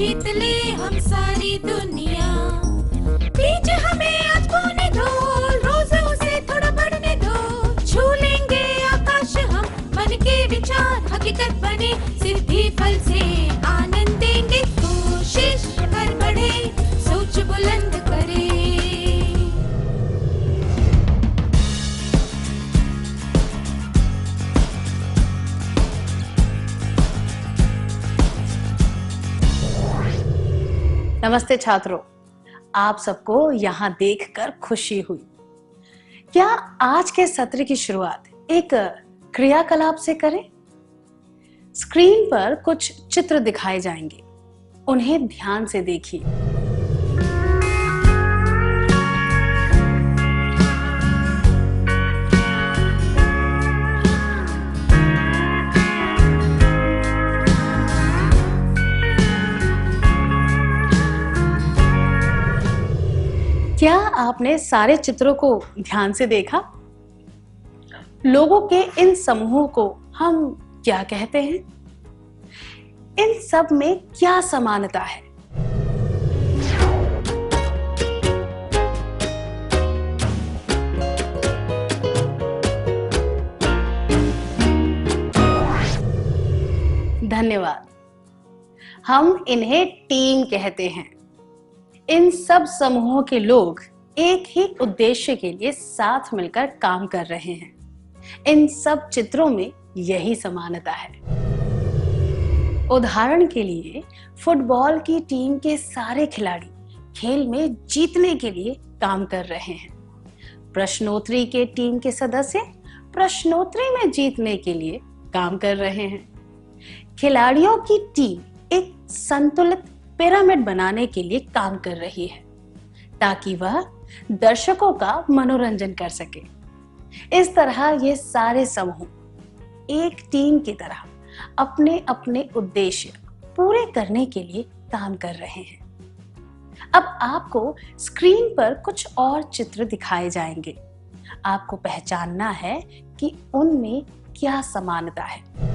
जीत ले हम सारी दुनिया। बीच हमें आज खोने दो, रोज उसे थोड़ा बढ़ने दो। छू लेंगे आकाश हम, मन के विचार हकीकत बने। सिद्धि फल से आनंद देंगे, कोशिश कर बढ़े, सोच बुलंद करे। नमस्ते छात्रों, आप सबको यहाँ देखकर खुशी हुई। क्या आज के सत्र की शुरुआत एक क्रियाकलाप से करें? स्क्रीन पर कुछ चित्र दिखाए जाएंगे, उन्हें ध्यान से देखिए। क्या आपने सारे चित्रों को ध्यान से देखा? लोगों के इन समूहों को हम क्या कहते हैं? इन सब में क्या समानता है? धन्यवाद। हम इन्हें टीम कहते हैं। इन सब समूहों के लोग एक ही उद्देश्य के लिए साथ मिलकर काम कर रहे हैं। इन सब चित्रों में यही समानता है। उदाहरण के लिए फुटबॉल की टीम के सारे खिलाड़ी खेल में जीतने के लिए काम कर रहे हैं। प्रश्नोत्तरी के टीम के सदस्य प्रश्नोत्तरी में जीतने के लिए काम कर रहे हैं। खिलाड़ियों की टीम एक संतुलित पिरामिड बनाने के लिए काम कर रही है, ताकि वह दर्शकों का मनोरंजन कर सके। इस तरह ये सारे समूह एक टीम की तरह अपने अपने उद्देश्य पूरे करने के लिए काम कर रहे हैं। अब आपको स्क्रीन पर कुछ और चित्र दिखाए जाएंगे। आपको पहचानना है कि उनमें क्या समानता है।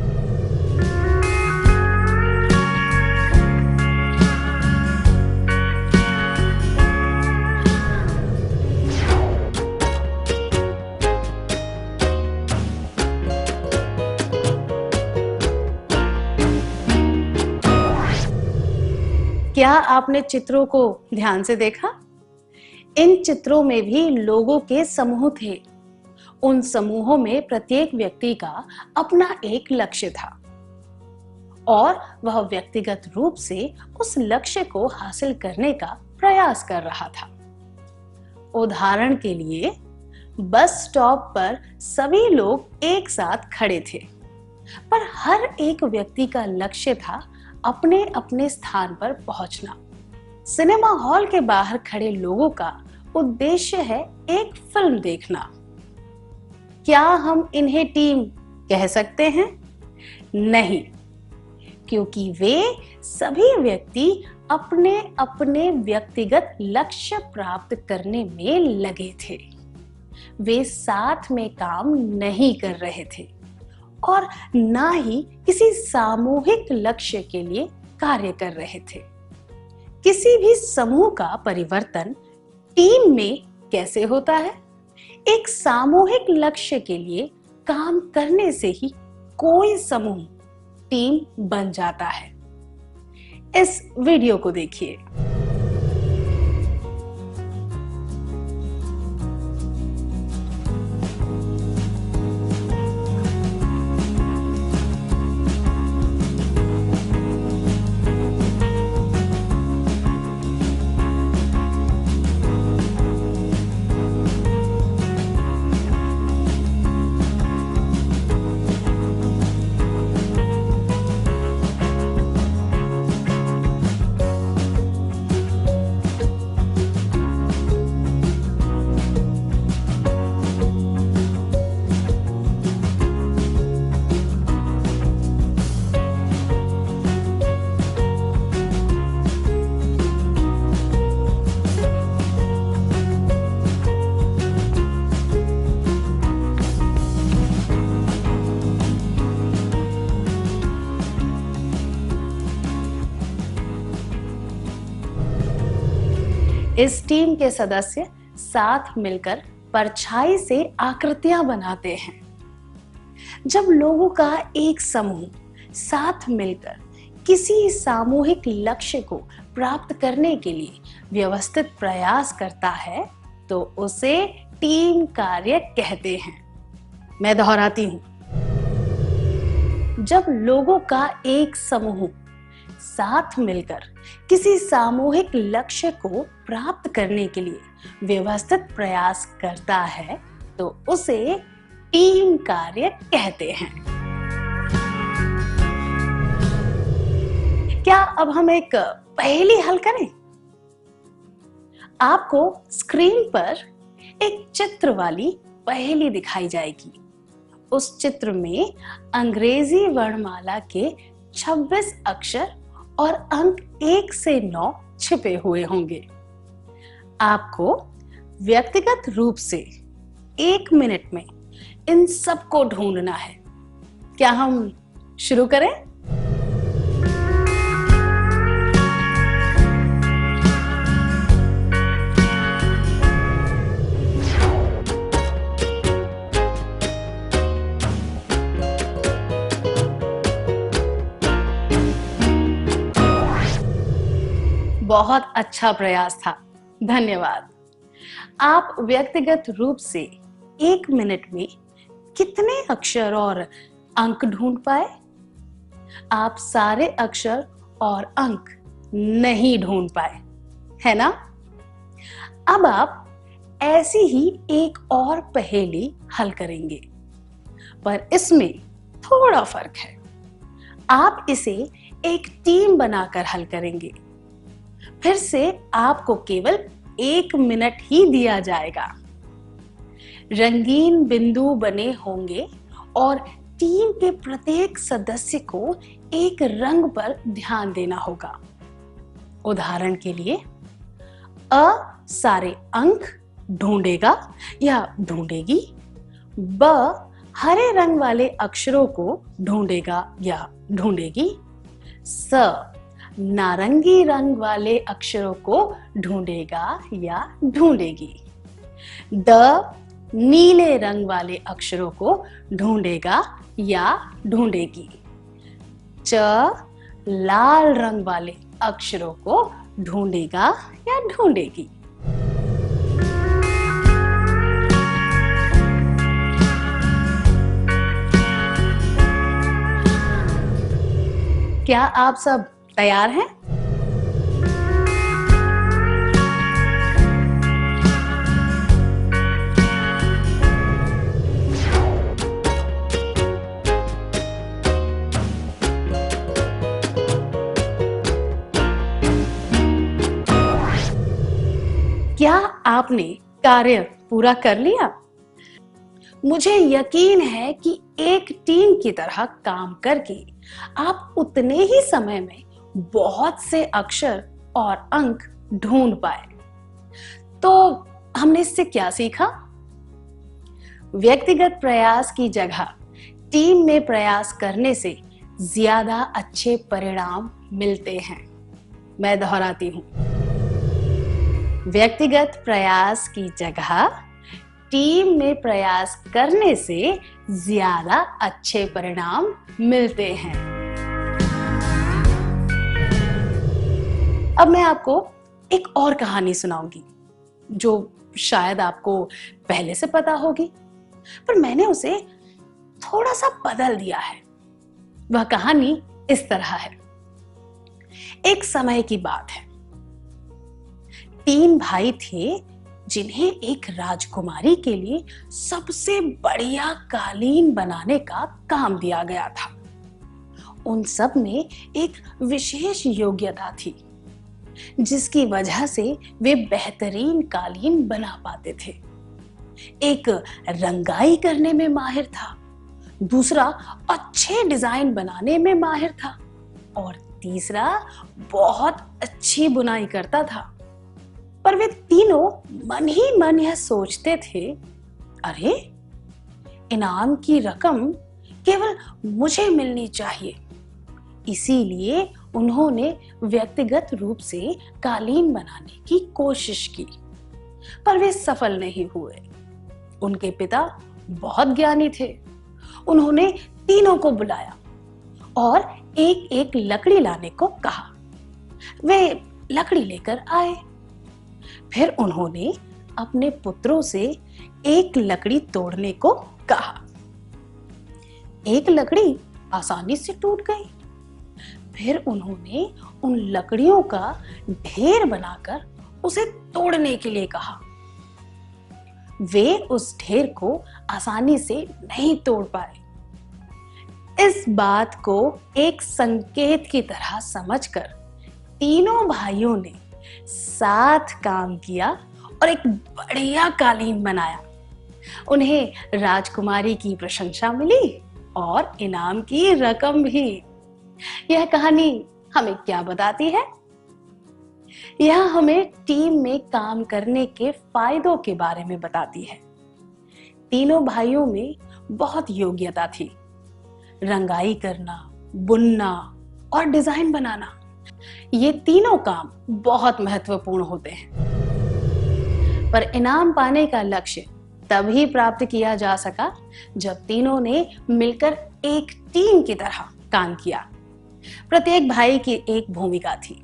क्या आपने चित्रों को ध्यान से देखा? इन चित्रों में भी लोगों के समूह थे। उन समूहों में प्रत्येक व्यक्ति का अपना एक लक्ष्य था और वह व्यक्तिगत रूप से उस लक्ष्य को हासिल करने का प्रयास कर रहा था। उदाहरण के लिए बस स्टॉप पर सभी लोग एक साथ खड़े थे, पर हर एक व्यक्ति का लक्ष्य था अपने अपने स्थान पर पहुंचना। सिनेमा हॉल के बाहर खड़े लोगों का उद्देश्य है एक फिल्म देखना। क्या हम इन्हें टीम कह सकते हैं? नहीं, क्योंकि वे सभी व्यक्ति अपने अपने व्यक्तिगत लक्ष्य प्राप्त करने में लगे थे। वे साथ में काम नहीं कर रहे थे और ना ही किसी सामूहिक लक्ष्य के लिए कार्य कर रहे थे। किसी भी समूह का परिवर्तन टीम में कैसे होता है? एक सामूहिक लक्ष्य के लिए काम करने से ही कोई समूह टीम बन जाता है। इस वीडियो को देखिए। इस टीम के सदस्य साथ मिलकर परछाई से आकृतियां बनाते हैं। जब लोगों का एक समूह साथ मिलकर किसी सामूहिक लक्ष्य को प्राप्त करने के लिए व्यवस्थित प्रयास करता है तो उसे टीम कार्य कहते हैं। मैं दोहराती हूं, जब लोगों का एक समूह साथ मिलकर किसी सामूहिक लक्ष्य को प्राप्त करने के लिए व्यवस्थित प्रयास करता है तो उसे टीम कार्य कहते हैं। क्या अब हम एक पहेली हल करें? आपको स्क्रीन पर एक चित्र वाली पहेली दिखाई जाएगी। उस चित्र में अंग्रेजी वर्णमाला के 26 अक्षर और अंक 1 से 9 छिपे हुए होंगे। आपको व्यक्तिगत रूप से 1 मिनट में इन सबको ढूंढना है। क्या हम शुरू करें? बहुत अच्छा प्रयास था, धन्यवाद। आप व्यक्तिगत रूप से 1 मिनट में कितने अक्षर और अंक ढूंढ पाए? आप सारे अक्षर और अंक नहीं ढूंढ पाए, है ना? अब आप ऐसी ही एक और पहेली हल करेंगे, पर इसमें थोड़ा फर्क है। आप इसे एक टीम बनाकर हल करेंगे। फिर से आपको केवल 1 मिनट ही दिया जाएगा। रंगीन बिंदु बने होंगे और टीम के प्रत्येक सदस्य को एक रंग पर ध्यान देना होगा। उदाहरण के लिए, अ सारे अंक ढूंढेगा या ढूंढेगी, ब हरे रंग वाले अक्षरों को ढूंढेगा या ढूंढेगी, स नारंगी रंग वाले अक्षरों को ढूंढेगा या ढूंढेगी, ड नीले रंग वाले अक्षरों को ढूंढेगा या ढूंढेगी, च लाल रंग वाले अक्षरों को ढूंढेगा या ढूंढेगी। क्या आप सब तैयार हैं? क्या आपने कार्य पूरा कर लिया? मुझे यकीन है कि एक टीम की तरह काम करके आप उतने ही समय में बहुत से अक्षर और अंक ढूंढ पाए। तो हमने इससे क्या सीखा? व्यक्तिगत प्रयास की जगह टीम में प्रयास करने से ज्यादा अच्छे परिणाम मिलते हैं। मैं दोहराती हूं, व्यक्तिगत प्रयास की जगह टीम में प्रयास करने से ज्यादा अच्छे परिणाम मिलते हैं। अब मैं आपको एक और कहानी सुनाऊंगी जो शायद आपको पहले से पता होगी, पर मैंने उसे थोड़ा सा बदल दिया है। वह कहानी इस तरह है। एक समय की बात है। 3 भाई थे जिन्हें एक राजकुमारी के लिए सबसे बढ़िया कालीन बनाने का काम दिया गया था। उन सब में एक विशेष योग्यता थी जिसकी वजह से वे बेहतरीन कालीन बना पाते थे। एक रंगाई करने में माहिर था, दूसरा अच्छे डिजाइन बनाने में माहिर था और तीसरा बहुत अच्छी बुनाई करता था। पर वे तीनों मन ही मन यह सोचते थे, अरे इनाम की रकम केवल मुझे मिलनी चाहिए। इसीलिए उन्होंने व्यक्तिगत रूप से कालीन बनाने की कोशिश की, पर वे सफल नहीं हुए। उनके पिता बहुत ज्ञानी थे। उन्होंने तीनों को बुलाया और एक एक लकड़ी लाने को कहा। वे लकड़ी लेकर आए। फिर उन्होंने अपने पुत्रों से एक लकड़ी तोड़ने को कहा। एक लकड़ी आसानी से टूट गई। फिर उन्होंने उन लकड़ियों का ढेर बनाकर उसे तोड़ने के लिए कहा। वे उस ढेर को आसानी से नहीं तोड़ पाए। इस बात को एक संकेत की तरह समझकर तीनों भाइयों ने साथ काम किया और एक बढ़िया कालीन बनाया। उन्हें राजकुमारी की प्रशंसा मिली और इनाम की रकम भी। यह कहानी हमें क्या बताती है? यह हमें टीम में काम करने के फायदों के बारे में बताती है। तीनों भाइयों में बहुत योग्यता थी। रंगाई करना, बुनना और डिजाइन बनाना, ये तीनों काम बहुत महत्वपूर्ण होते हैं। पर इनाम पाने का लक्ष्य तभी प्राप्त किया जा सका जब तीनों ने मिलकर एक टीम की तरह काम किया। प्रत्येक भाई की एक भूमिका थी।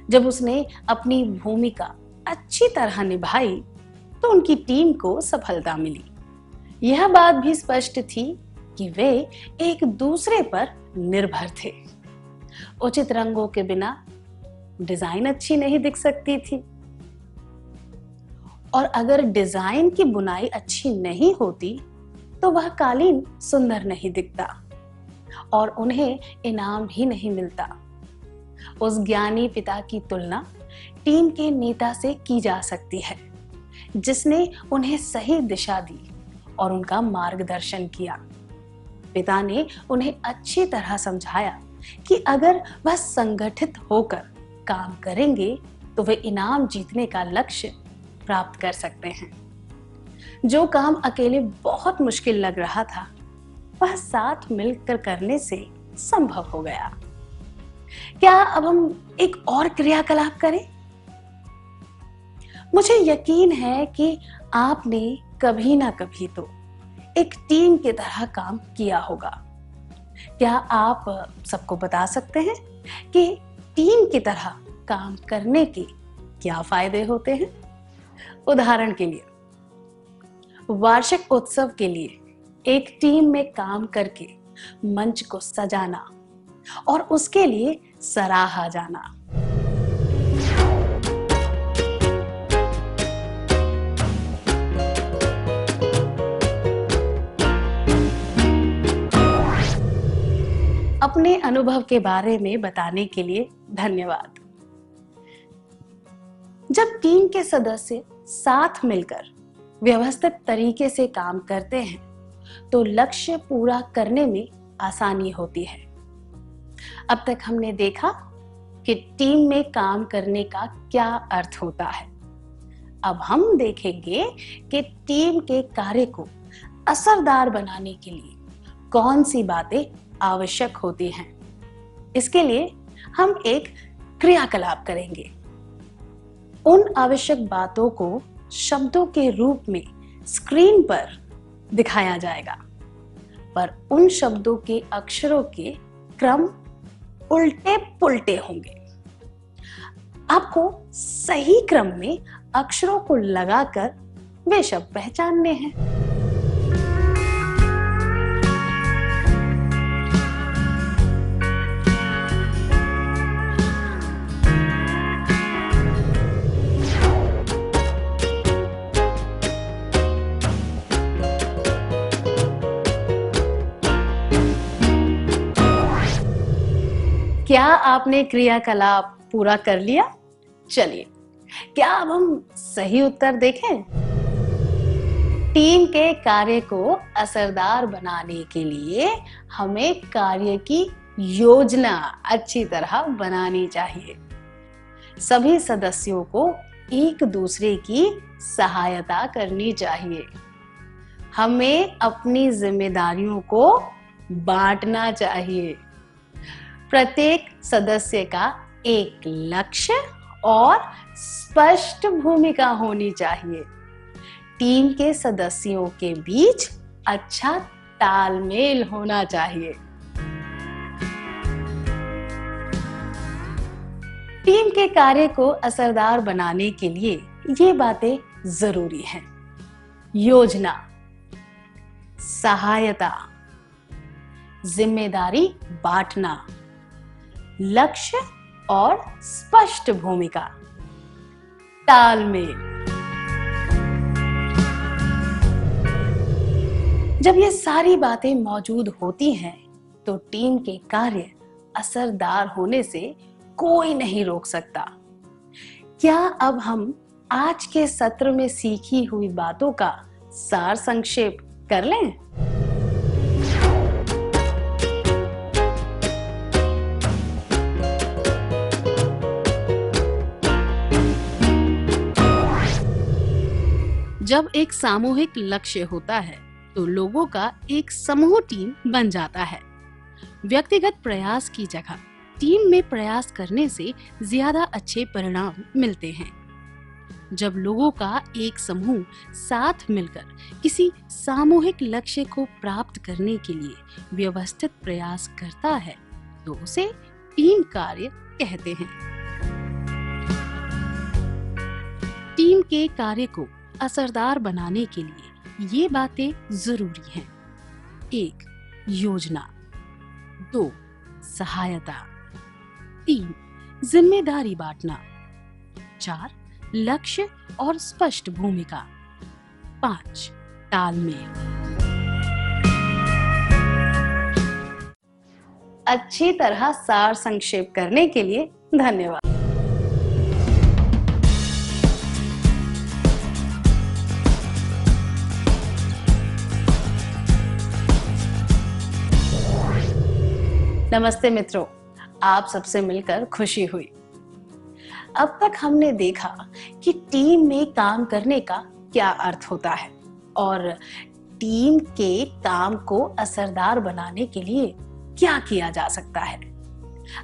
जब उसने अपनी भूमिका अच्छी तरह निभाई तो उनकी टीम को सफलता मिली। यह बात भी स्पष्ट थी कि वे एक दूसरे पर निर्भर थे। उचित रंगों के बिना डिजाइन अच्छी नहीं दिख सकती थी, और अगर डिजाइन की बुनाई अच्छी नहीं होती तो वह कालीन सुंदर नहीं दिखता और उन्हें इनाम भी नहीं मिलता। उस ज्ञानी पिता की तुलना टीम के नेता से की जा सकती है, जिसने उन्हें सही दिशा दी और उनका मार्गदर्शन किया। पिता ने उन्हें अच्छी तरह समझाया कि अगर वह संगठित होकर काम करेंगे तो वे इनाम जीतने का लक्ष्य प्राप्त कर सकते हैं। जो काम अकेले बहुत मुश्किल लग रहा था, वह साथ मिलकर करने से संभव हो गया। क्या अब हम एक और क्रियाकलाप करें? मुझे यकीन है कि आपने कभी ना कभी तो एक टीम की तरह काम किया होगा। क्या आप सबको बता सकते हैं कि टीम की तरह काम करने के क्या फायदे होते हैं? उदाहरण के लिए, वार्षिक उत्सव के लिए एक टीम में काम करके मंच को सजाना और उसके लिए सराहा जाना। अपने अनुभव के बारे में बताने के लिए धन्यवाद। जब टीम के सदस्य साथ मिलकर व्यवस्थित तरीके से काम करते हैं तो लक्ष्य पूरा करने में आसानी होती है। अब तक हमने देखा कि टीम में काम करने का क्या अर्थ होता है। अब हम देखेंगे कि टीम के कार्य को असरदार बनाने के लिए कौन सी बातें आवश्यक होती हैं। इसके लिए हम एक क्रियाकलाप करेंगे। उन आवश्यक बातों को शब्दों के रूप में स्क्रीन पर दिखाया जाएगा, पर उन शब्दों के अक्षरों के क्रम उल्टे पुल्टे होंगे। आपको सही क्रम में अक्षरों को लगाकर वे शब्द पहचानने हैं। क्या आपने क्रियाकलाप पूरा कर लिया? चलिए, क्या अब हम सही उत्तर देखें? टीम के कार्य को असरदार बनाने के लिए हमें कार्य की योजना अच्छी तरह बनानी चाहिए। सभी सदस्यों को एक दूसरे की सहायता करनी चाहिए। हमें अपनी जिम्मेदारियों को बांटना चाहिए। प्रत्येक सदस्य का एक लक्ष्य और स्पष्ट भूमिका होनी चाहिए। टीम के सदस्यों के बीच अच्छा तालमेल होना चाहिए। टीम के कार्य को असरदार बनाने के लिए ये बातें जरूरी हैं। योजना, सहायता, जिम्मेदारी बांटना, लक्ष्य और स्पष्ट भूमिका, तालमेल। जब ये सारी बातें मौजूद होती हैं तो टीम के कार्य असरदार होने से कोई नहीं रोक सकता। क्या अब हम आज के सत्र में सीखी हुई बातों का सार संक्षेप कर लें? जब एक सामूहिक लक्ष्य होता है तो लोगों का एक समूह टीम बन जाता है। व्यक्तिगत प्रयास की जगह टीम में प्रयास करने से ज्यादा अच्छे परिणाम मिलते हैं। जब लोगों का एक समूह साथ मिलकर किसी सामूहिक लक्ष्य को प्राप्त करने के लिए व्यवस्थित प्रयास करता है तो उसे टीम कार्य कहते हैं। टीम के कार्य को असरदार बनाने के लिए ये बातें जरूरी हैं। 1. योजना, 2. सहायता, 3. जिम्मेदारी बांटना, 4. लक्ष्य और स्पष्ट भूमिका, 5. तालमेल। अच्छी तरह सार संक्षेप करने के लिए धन्यवाद। नमस्ते मित्रों, आप सबसे मिलकर खुशी हुई। अब तक हमने देखा कि टीम में काम करने का क्या अर्थ होता है और टीम के काम को असरदार बनाने के लिए क्या किया जा सकता है।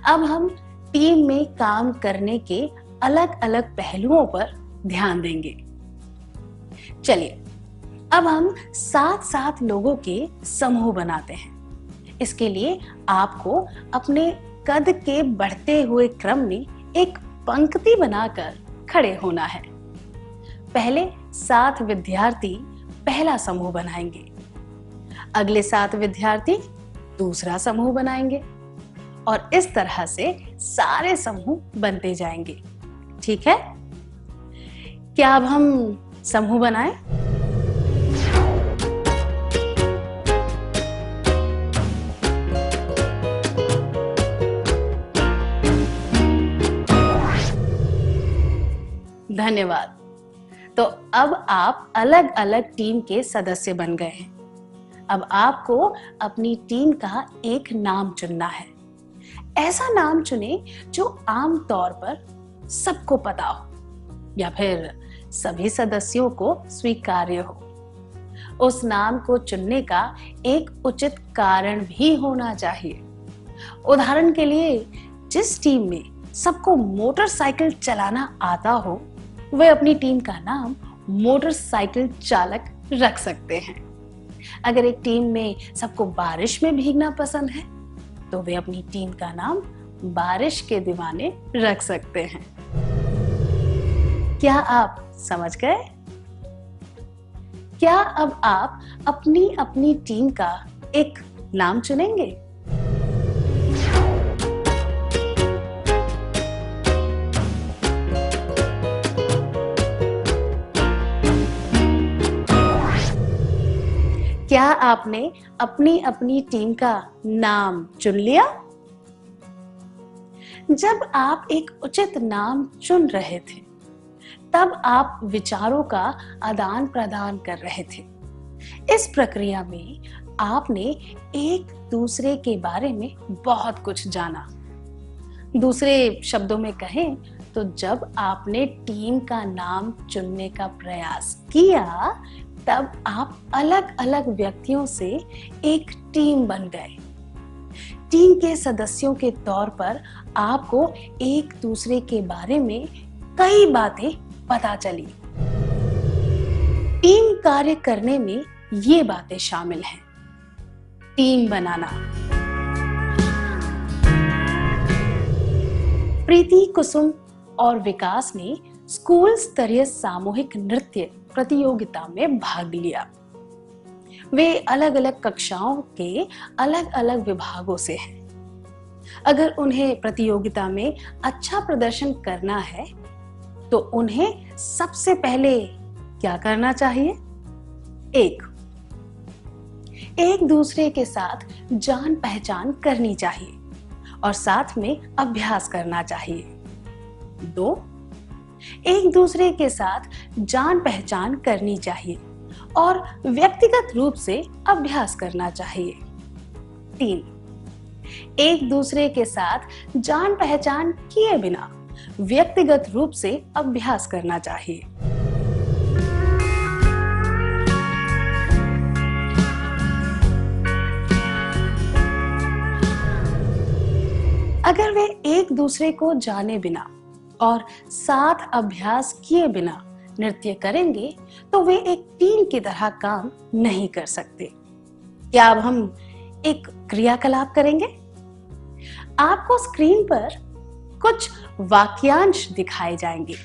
अब हम टीम में काम करने के अलग अलग पहलुओं पर ध्यान देंगे। चलिए, अब हम 7 लोगों के समूह बनाते हैं। इसके लिए आपको अपने कद के बढ़ते हुए क्रम में एक पंक्ति बनाकर खड़े होना है। पहले 7 विद्यार्थी पहला समूह बनाएंगे, अगले 7 विद्यार्थी दूसरा समूह बनाएंगे और इस तरह से सारे समूह बनते जाएंगे। ठीक है? क्या अब हम समूह बनाएं? धन्यवाद। तो अब आप अलग अलग टीम के सदस्य बन गए हैं। अब आपको अपनी टीम का एक नाम चुनना है। ऐसा नाम चुने जो आम तौर पर सबको पता हो या फिर सभी सदस्यों को स्वीकार्य हो। उस नाम को चुनने का एक उचित कारण भी होना चाहिए। उदाहरण के लिए, जिस टीम में सबको मोटरसाइकिल चलाना आता हो वे अपनी टीम का नाम मोटरसाइकिल चालक रख सकते हैं। अगर एक टीम में सबको बारिश में भीगना पसंद है तो वे अपनी टीम का नाम बारिश के दीवाने रख सकते हैं। क्या आप समझ गए? क्या अब आप अपनी अपनी टीम का एक नाम चुनेंगे? क्या आपने अपनी अपनी टीम का नाम चुन लिया? जब आप एक उचित नाम चुन रहे थे तब आप विचारों का आदान प्रदान कर रहे थे। इस प्रक्रिया में आपने एक दूसरे के बारे में बहुत कुछ जाना। दूसरे शब्दों में कहें तो जब आपने टीम का नाम चुनने का प्रयास किया तब आप अलग अलग व्यक्तियों से एक टीम बन गए। टीम के सदस्यों के तौर पर आपको एक दूसरे के बारे में कई बातें पता चली। टीम कार्य करने में ये बातें शामिल हैं। टीम बनाना। प्रीति, कुसुम और विकास ने स्कूल स्तरीय सामूहिक नृत्य प्रतियोगिता में भाग लिया। वे अलग अलग कक्षाओं के अलग अलग विभागों से हैं। अगर उन्हें प्रतियोगिता में अच्छा प्रदर्शन करना है तो उन्हें सबसे पहले क्या करना चाहिए? एक दूसरे के साथ जान पहचान करनी चाहिए और साथ में अभ्यास करना चाहिए। 2, एक दूसरे के साथ जान पहचान करनी चाहिए और व्यक्तिगत रूप से अभ्यास करना चाहिए। 3, एक दूसरे के साथ जान पहचान किए बिना व्यक्तिगत रूप से अभ्यास करना चाहिए। अगर वे एक दूसरे को जाने बिना और साथ अभ्यास किए बिना नृत्य करेंगे तो वे एक टीम की तरह काम नहीं कर सकते। क्या अब हम एक क्रियाकलाप करेंगे? आपको स्क्रीन पर कुछ वाक्यांश दिखाए जाएंगे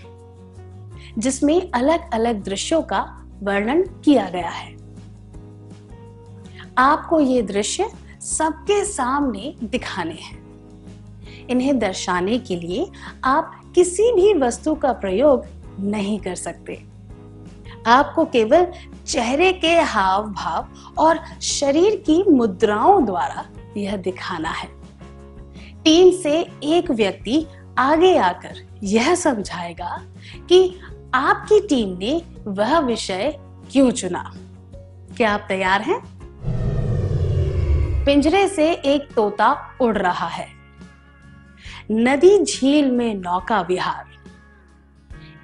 जिसमें अलग अलग दृश्यों का वर्णन किया गया है। आपको ये दृश्य सबके सामने दिखाने हैं। इन्हें दर्शाने के लिए आप किसी भी वस्तु का प्रयोग नहीं कर सकते। आपको केवल चेहरे के हाव भाव और शरीर की मुद्राओं द्वारा यह दिखाना है। टीम से एक व्यक्ति आगे आकर यह समझाएगा कि आपकी टीम ने वह विषय क्यों चुना। क्या आप तैयार हैं? पिंजरे से एक तोता उड़ रहा है। नदी झील में नौका विहार।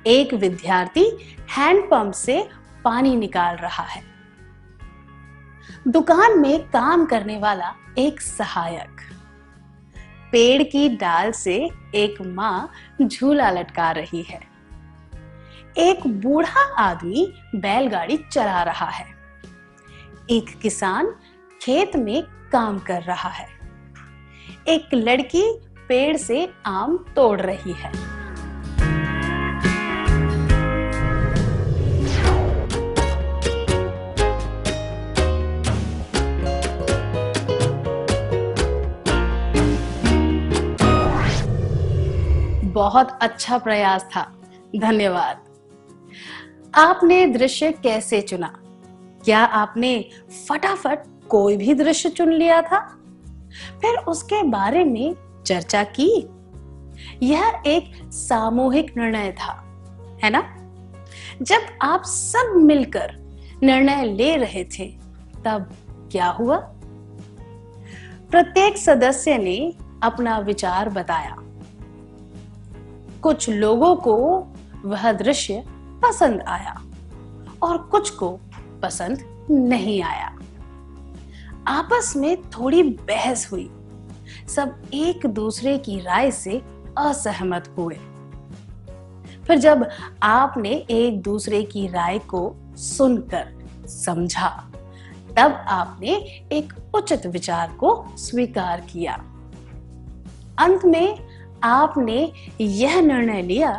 एक विद्यार्थी हैंडपंप से पानी निकाल रहा है। दुकान में काम करने वाला एक सहायक। पेड़ की डाल से एक मां झूला लटका रही है। एक बूढ़ा आदमी बैलगाड़ी चला रहा है। एक किसान खेत में काम कर रहा है। एक लड़की पेड़ से आम तोड़ रही है। बहुत अच्छा प्रयास था, धन्यवाद। आपने दृश्य कैसे चुना? क्या आपने फटाफट कोई भी दृश्य चुन लिया था, फिर उसके बारे में चर्चा की? यह एक सामूहिक निर्णय था, है ना? जब आप सब मिलकर निर्णय ले रहे थे तब क्या हुआ? प्रत्येक सदस्य ने अपना विचार बताया। कुछ लोगों को वह दृश्य पसंद आया और कुछ को पसंद नहीं आया। आपस में थोड़ी बहस हुई। सब एक दूसरे की राय से असहमत हुए। फिर जब आपने एक दूसरे की राय को सुनकर समझा, तब आपने एक उचित विचार को स्वीकार किया। अंत में आपने यह निर्णय लिया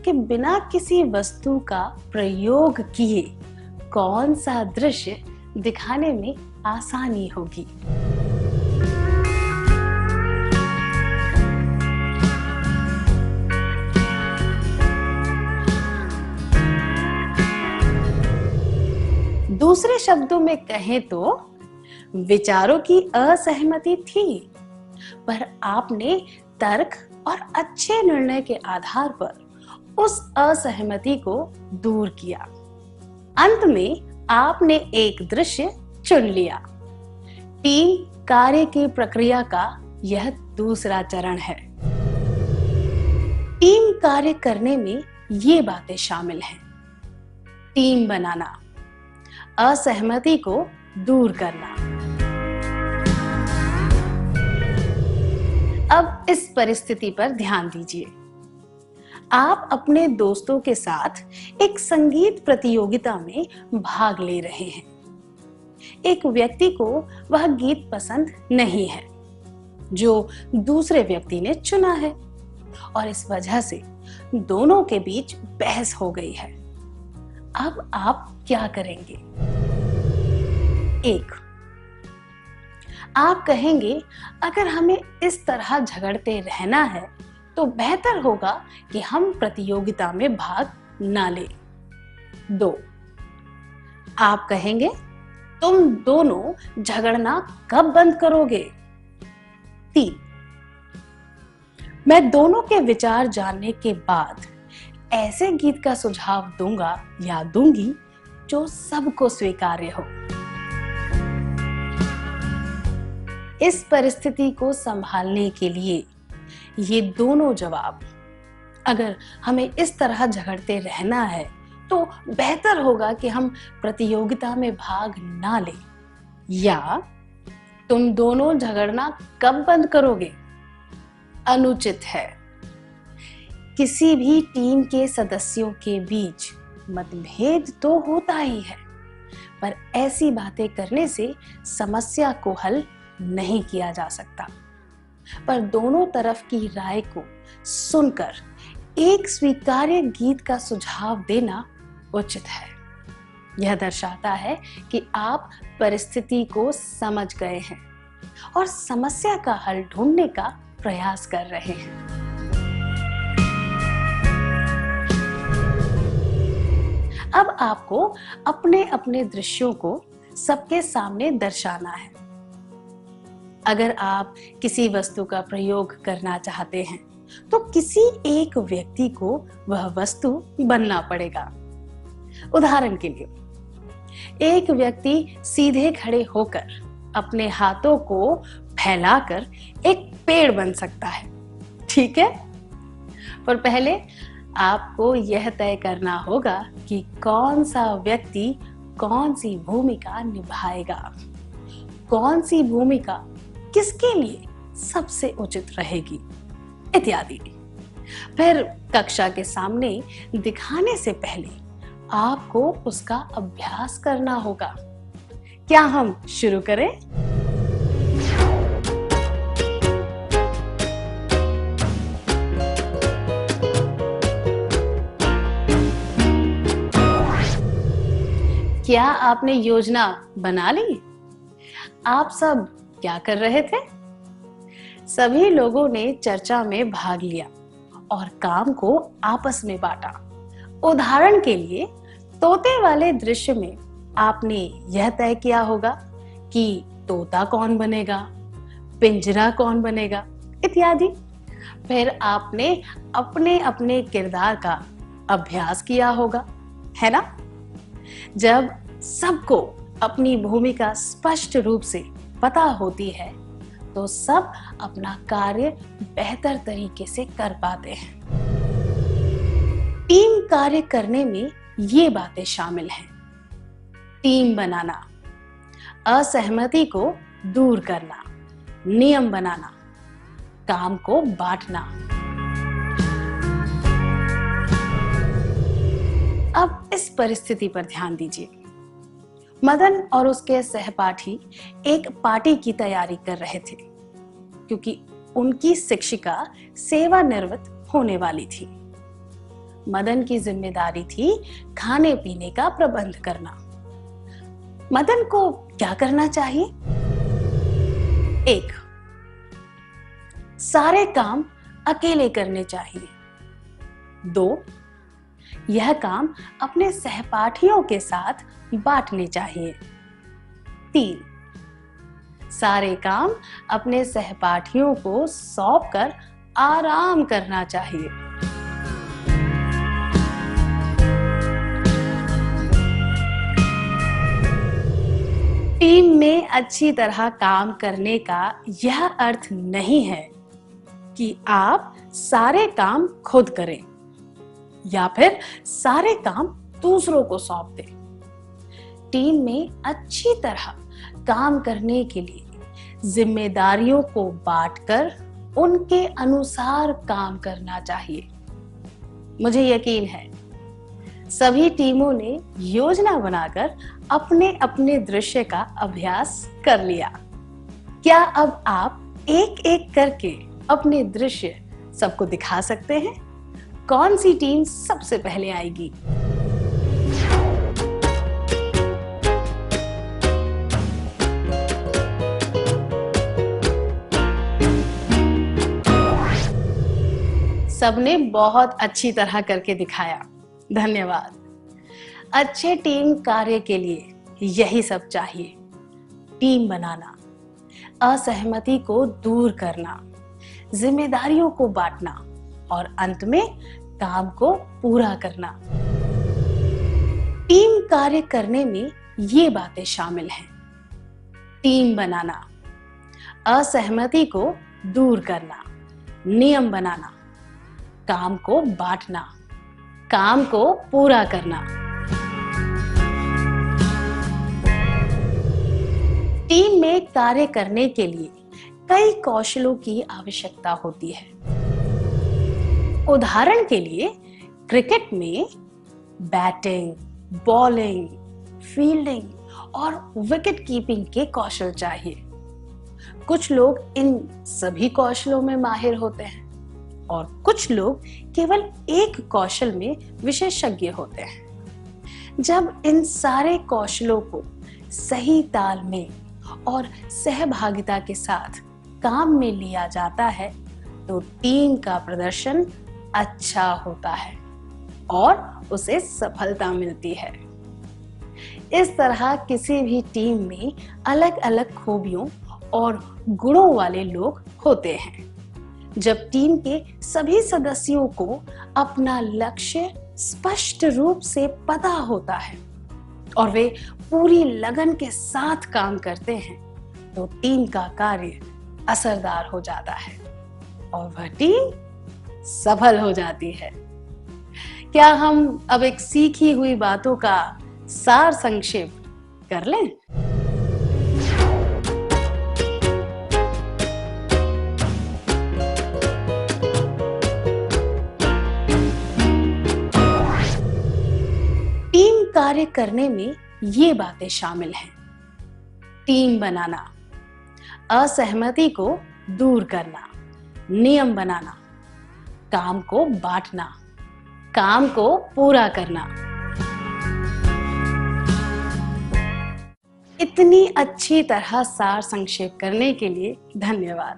कि बिना किसी वस्तु का प्रयोग किए कौन सा दृश्य दिखाने में आसानी होगी। दूसरे शब्दों में कहें तो विचारों की असहमति थी, पर आपने तर्क और अच्छे निर्णय के आधार पर उस असहमति को दूर किया। अंत में आपने एक दृश्य चुन लिया। टीम कार्य की प्रक्रिया का यह दूसरा चरण है। टीम कार्य करने में ये बातें शामिल हैं। टीम बनाना, असहमति को दूर करना, अब इस परिस्थिति पर ध्यान दीजिए। आप अपने दोस्तों के साथ एक संगीत प्रतियोगिता में भाग ले रहे हैं। एक व्यक्ति को वह गीत पसंद नहीं है जो दूसरे व्यक्ति ने चुना है और इस वजह से दोनों के बीच बहस हो गई है। अब आप क्या करेंगे? 1, आप कहेंगे अगर हमें इस तरह झगड़ते रहना है तो बेहतर होगा कि हम प्रतियोगिता में भाग ना लें। 2, आप कहेंगे तुम दोनों झगड़ना कब बंद करोगे? 3, मैं दोनों के विचार जानने के बाद ऐसे गीत का सुझाव दूंगा या दूंगी जो सबको स्वीकार्य हो। इस परिस्थिति को संभालने के लिए ये दोनों जवाब, अगर हमें इस तरह झगड़ते रहना है तो बेहतर होगा कि हम प्रतियोगिता में भाग ना लें, या तुम दोनों झगड़ना कब बंद करोगे, अनुचित है। किसी भी टीम के सदस्यों के बीच मतभेद तो होता ही है, पर ऐसी बातें करने से समस्या को हल नहीं किया जा सकता। पर दोनों तरफ की राय को सुनकर एक स्वीकार्य गीत का सुझाव देना उचित है। यह दर्शाता है कि आप परिस्थिति को समझ गए हैं और समस्या का हल ढूंढने का प्रयास कर रहे हैं। अब आपको अपने अपने दृश्यों को सबके सामने दर्शाना है। अगर आप किसी वस्तु का प्रयोग करना चाहते हैं तो किसी एक व्यक्ति को वह वस्तु बनना पड़ेगा। उदाहरण के लिए, एक व्यक्ति सीधे खड़े होकर अपने हाथों को फैलाकर एक पेड़ बन सकता है, ठीक है? पर पहले आपको यह तय करना होगा कि कौन सा व्यक्ति कौन सी भूमिका निभाएगा, कौन सी भूमिका किसके लिए सबसे उचित रहेगी, इत्यादि। फिर कक्षा के सामने दिखाने से पहले आपको उसका अभ्यास करना होगा। क्या हम शुरू करें? क्या आपने योजना बना ली? आप सब क्या कर रहे थे? सभी लोगों ने चर्चा में भाग लिया और काम को आपस में बांटा। उदाहरण के लिए, तोते वाले दृश्य में आपने यह तय किया होगा कि तोता कौन बनेगा, पिंजरा कौन बनेगा, इत्यादि। फिर आपने अपने अपने किरदार का अभ्यास किया होगा, है ना? जब सबको अपनी भूमिका स्पष्ट रूप से पता होती है तो सब अपना कार्य बेहतर तरीके से कर पाते हैं। टीम कार्य करने में ये बातें शामिल हैं: टीम बनाना, असहमति को दूर करना, नियम बनाना, काम को बांटना। अब इस परिस्थिति पर ध्यान दीजिए। मदन और उसके सहपाठी एक पार्टी की तैयारी कर रहे थे क्योंकि उनकी शिक्षिका सेवानिवृत्त होने वाली थी। मदन की जिम्मेदारी थी खाने पीने का प्रबंध करना। मदन को क्या करना चाहिए? 1, सारे काम अकेले करने चाहिए। 2, यह काम अपने सहपाठियों के साथ बांटने चाहिए। 3, सारे काम अपने सहपाठियों को सौंपकर आराम करना चाहिए। टीम में अच्छी तरह काम करने का यह अर्थ नहीं है कि आप सारे काम खुद करें या फिर सारे काम दूसरों को सौंप दें। टीम में अच्छी तरह काम करने के लिए जिम्मेदारियों को बांटकर उनके अनुसार काम करना चाहिए। मुझे यकीन है सभी टीमों ने योजना बनाकर अपने अपने दृश्य का अभ्यास कर लिया। क्या अब आप एक एक करके अपने दृश्य सबको दिखा सकते हैं? कौन सी टीम सबसे पहले आएगी? सबने बहुत अच्छी तरह करके दिखाया, धन्यवाद। अच्छे टीम कार्य के लिए यही सब चाहिए। टीम बनाना, असहमति को दूर करना, जिम्मेदारियों को बांटना और अंत में काम को पूरा करना। टीम कार्य करने में ये बातें शामिल हैं। टीम बनाना, असहमति को दूर करना, नियम बनाना, काम को बांटना, काम को पूरा करना। टीम में कार्य करने के लिए कई कौशलों की आवश्यकता होती है। उदाहरण के लिए क्रिकेट में बैटिंग, बॉलिंग, फील्डिंग और विकेट कीपिंग के कौशल चाहिए। कुछ लोग इन सभी कौशलों में माहिर होते हैं और कुछ लोग केवल एक कौशल में विशेषज्ञ होते हैं। जब इन सारे कौशलों को सही ताल में और सहभागिता के साथ काम में लिया जाता है तो टीम का प्रदर्शन अच्छा होता है और उसे सफलता मिलती है। इस तरह किसी भी टीम में अलग अलग खूबियों और गुणों वाले लोग होते हैं। जब टीम के सभी सदस्यों को अपना लक्ष्य स्पष्ट रूप से पता होता है और वे पूरी लगन के साथ काम करते हैं तो टीम का कार्य असरदार हो जाता है और वह टीम सफल हो जाती है। क्या हम अब एक सीखी हुई बातों का सार संक्षेप कर लें? टीम कार्य करने में ये बातें शामिल हैं। टीम बनाना, असहमति को दूर करना, नियम बनाना, काम को बांटना, काम को पूरा करना। इतनी अच्छी तरह सार संक्षेप करने के लिए धन्यवाद।